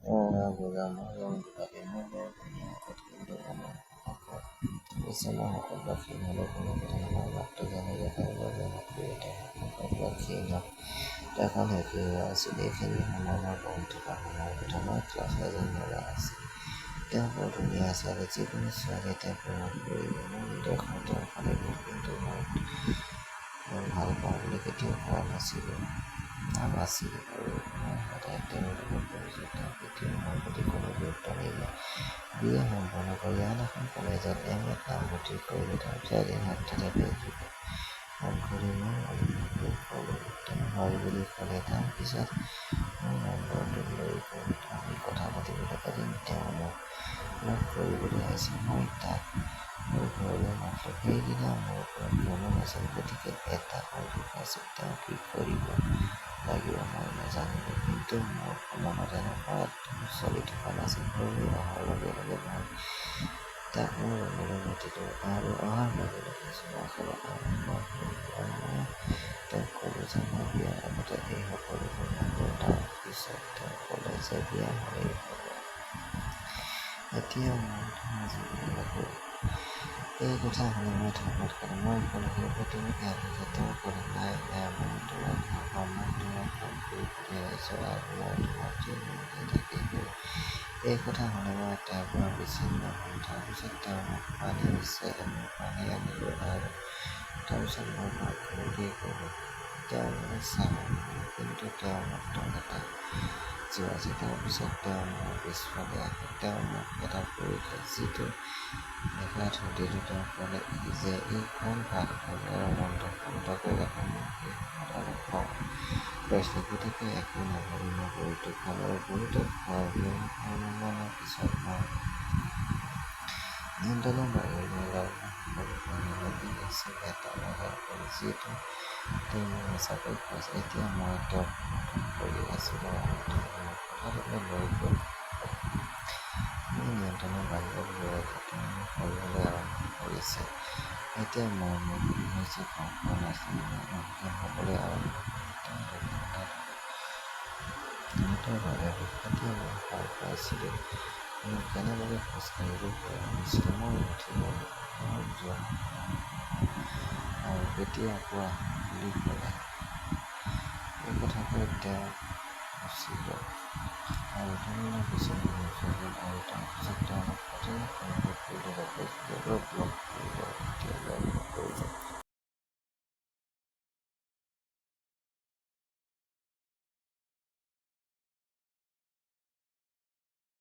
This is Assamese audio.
বুজা মই লাগে মই বৰ ধুনীয়া কিন্তু আমাৰ বিশ্বনাথ ক্ষীণ হ'লে কোনো কথা নহয় মাত্ৰ জানে দেখাবলৈ জনপ্ৰিয়তা ক্ষীণ এখন হেপী হোৱা আছিল এইখিনি সময় মই পঢ়ি থকা সময়ৰ কথা মই ক্লাছ এজন ল'ৰা আছিল তেওঁ বৰ ধুনীয়া ছোৱালী যিকোনো ছোৱালীয়ে তেওঁ প্ৰেমত পৰিব মোৰ হৃদয়খন তেওঁৰ ফালে গ'ল কিন্তু মই ভাল পাওঁ বুলি কেতিয়াও কোৱা নাছিলোঁ নাবাছিল আৰু মই সদায় তেওঁৰ লগত পঢ়িছোঁ তেওঁ কেতিয়াও মোৰ প্ৰতি কোনো গুৰুত্ব নিদিয়ে বিয়ে সম্পন্ন কৰি আন এখন কলেজত MA নামভৰ্তি কৰিলোঁ তাৰপিছত এদিন হঠাতে বেগিব ফোন কৰি মই অনুভৱ ক'লোঁ তেওঁ হয় বুলি ক'লে তাৰপিছত মোৰ নম্বৰটো লৈ গ'ল আমি কথা পাতিবলৈ এদিন তেওঁ মোক লগ কৰিবলৈ আহিছিল মই তাক মোৰ ঘৰলৈ মাতিলোঁ সেইদিনা মোৰ ওপৰত কোনো নাছিল গতিকে এটা অভিযোগ আছিল তেওঁ কি কৰিব লাগিব মই নাজানিলোঁ কিন্তু মোৰ মনত এনেকুৱা চলি থকা নাছিল ঘৰলৈ অহাৰ লগে লগে মই তাক মোৰ ৰুমলৈ মাতিলোঁ আৰু অহাৰ লগে লগে যোৱা খেলা আৰম্ভ হ'ল আৰু মই তেওঁক ক'লোঁ যে মই বিয়াৰ আগতে এই সকলোবোৰ নকৰোঁ তাৰপিছত তেওঁ ক'লে যে বিয়া হ'লেই হ'ব এতিয়া মই ধেমাজি লাগোঁ এই কথা শুনি মই থমত খালোঁ মই ক'লোঁ সেইবোৰ তুমি বেয়া পাইছা তেওঁ ক'লে নাই মই তোমাক ভাল পাওঁ মই তোমাক লগ কৰিবলৈ আহিছোঁ আৰু মই তোমাক যিমানকৈ থাকিবই এই কথা শুনি মই তাৰ পৰা বিচ্ছিন্ন হ'লোঁ তাৰপিছত তেওঁ মোক পানী বিচাৰিলে মই পানী আনিলোঁ আৰু তাৰপিছত মই পাকঘৰলৈ গ'লোঁ তেওঁ মোক চাহ কিন্তু তেওঁ মাত্ৰ এটা যোৱাছে তাৰপিছত তেওঁ মোৰ পিছফালে আহিল তেওঁ মোক এটা পৰিলে যিটো দেখাত সুধিলোঁ তেওঁ ক'লে যে এই কোন ভাত আৰু মনটো শান্তকৈ ৰাখোঁ মই সেই সময়ত অলপ খং কৰিছিলোঁ গতিকে একো নাভাবি মই গুৰুটো খালোঁ আৰু গুৰুটো খোৱাৰ অলপমানৰ পিছত মই নিয়ন্ত্ৰণৰ বাহিৰলৈ সকলো পানী লাগি আছিল এটা বজাৰ কৰি যিটো তেওঁ মোক মিছাকৈ খুৱাইছিল এতিয়া মই তেওঁক সমৰ্থন কৰি আছিলোঁ আৰু তেওঁ মোক কথাটোলৈ লৈ গ'ল মই নিয়ন্ত্ৰণৰ বাহিৰত গৈ আছোঁ তেওঁ মোক কৰিবলৈ আৰম্ভ কৰিছে এতিয়া মই মোৰ কি হৈছে গম পোৱা নাছিলোঁ মই অজ্ঞান হ'বলৈ আৰম্ভ কৰিলোঁ তেওঁ দুঘণ্টা ধৰি সিহঁতৰ বাবে এতিয়া মই সাৰ পাইছিলোঁ মই কেনেবাকৈ খোজ কাঢ়িব পৰা নাছিলোঁ মই উঠি গ'লোঁ ঘৰত যোৱা আৰু কেতিয়া কোৱা বুলি ক'লে এই কথা কৈ তেওঁ গুচি গ'ল আৰু দুদিনৰ পিছত মোৰ ওচৰ গ'ল আৰু তাৰপিছত তেওঁ মোক প্ৰতিদিনে ফোন কৰিলে কৈছিল যে ৰ'দ লগ কৰিব এতিয়া লগ নকৰিলোঁ